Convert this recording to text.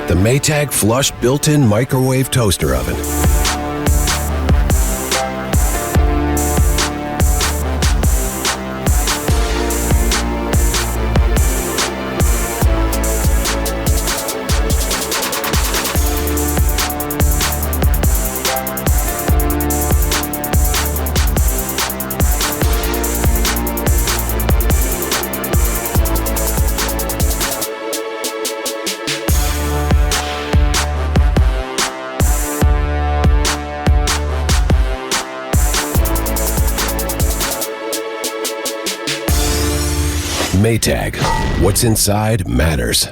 the Maytag flush built-in microwave toaster oven. Maytag, what's inside matters.